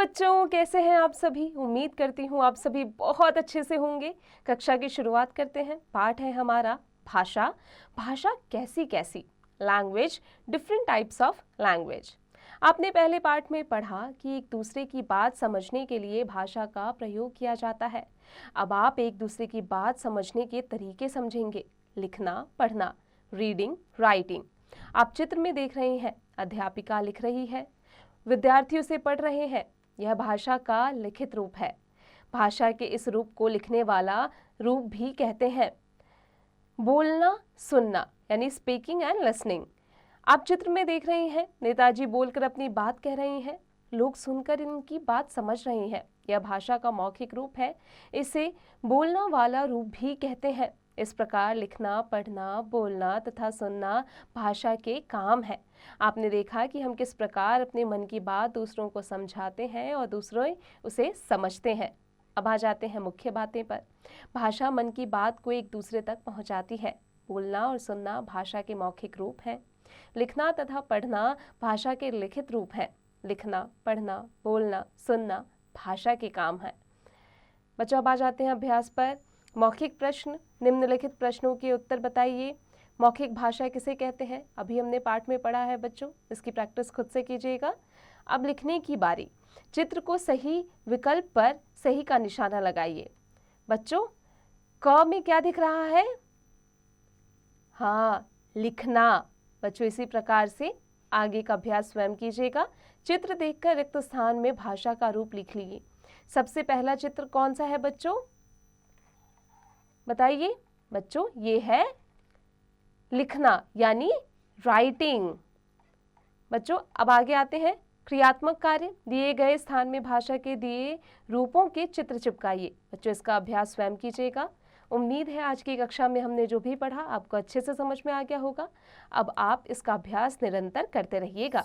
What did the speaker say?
बच्चों, कैसे हैं आप सभी? उम्मीद करती हूँ आप सभी बहुत अच्छे से होंगे। कक्षा की शुरुआत करते हैं। पाठ है हमारा भाषा। भाषा कैसी कैसी, language, different types of language. आपने पहले पाठ में पढ़ा कि एक दूसरे की बात समझने के लिए भाषा का प्रयोग किया जाता है। अब आप एक दूसरे की बात समझने के तरीके समझेंगे। लिखना, पढ़ना, रीडिंग, राइटिंग। आप चित्र में देख रहे हैं, अध्यापिका लिख रही है, विद्यार्थियों से पढ़ रहे हैं। यह भाषा का लिखित रूप है। भाषा के इस रूप को लिखने वाला रूप भी कहते हैं बोलना, सुनना, यानी स्पीकिंग एंड लिसनिंग। आप चित्र में देख रहे हैं, नेताजी बोलकर अपनी बात कह रहे हैं, लोग सुनकर इनकी बात समझ रहे हैं। यह भाषा का मौखिक रूप है। इसे बोलना वाला रूप भी कहते हैं। इस प्रकार लिखना, पढ़ना, बोलना तथा सुनना भाषा के काम है। आपने देखा कि हम किस प्रकार अपने मन की बात दूसरों को समझाते हैं और दूसरे उसे समझते हैं। अब आ जाते हैं मुख्य बातें पर। भाषा मन की बात को एक दूसरे तक पहुंचाती है। बोलना और सुनना भाषा के मौखिक रूप हैं। लिखना तथा पढ़ना भाषा के लिखित रूप हैं। लिखना, पढ़ना, बोलना, सुनना भाषा के काम है। बच्चों, अब आ जाते हैं अभ्यास पर। मौखिक प्रश्न, निम्नलिखित प्रश्नों के उत्तर बताइए। मौखिक भाषा किसे कहते हैं? अभी हमने पाठ में पढ़ा है बच्चों, इसकी प्रैक्टिस खुद से कीजिएगा। अब लिखने की बारी। चित्र को सही विकल्प पर सही का निशाना लगाइए। बच्चों, क में क्या दिख रहा है? हाँ, लिखना। बच्चों, इसी प्रकार से आगे का अभ्यास स्वयं कीजिएगा। चित्र देखकर रिक्त स्थान में भाषा का रूप लिख लीजिए। सबसे पहला चित्र कौन सा है बच्चों? बताइए बच्चों, ये है लिखना यानी राइटिंग। बच्चों, अब आगे आते हैं। क्रियात्मक कार्य, दिए गए स्थान में भाषा के दिए रूपों के चित्र चिपकाइए। बच्चों, इसका अभ्यास स्वयं कीजिएगा। उम्मीद है आज की कक्षा में हमने जो भी पढ़ा आपको अच्छे से समझ में आ गया होगा। अब आप इसका अभ्यास निरंतर करते रहिएगा।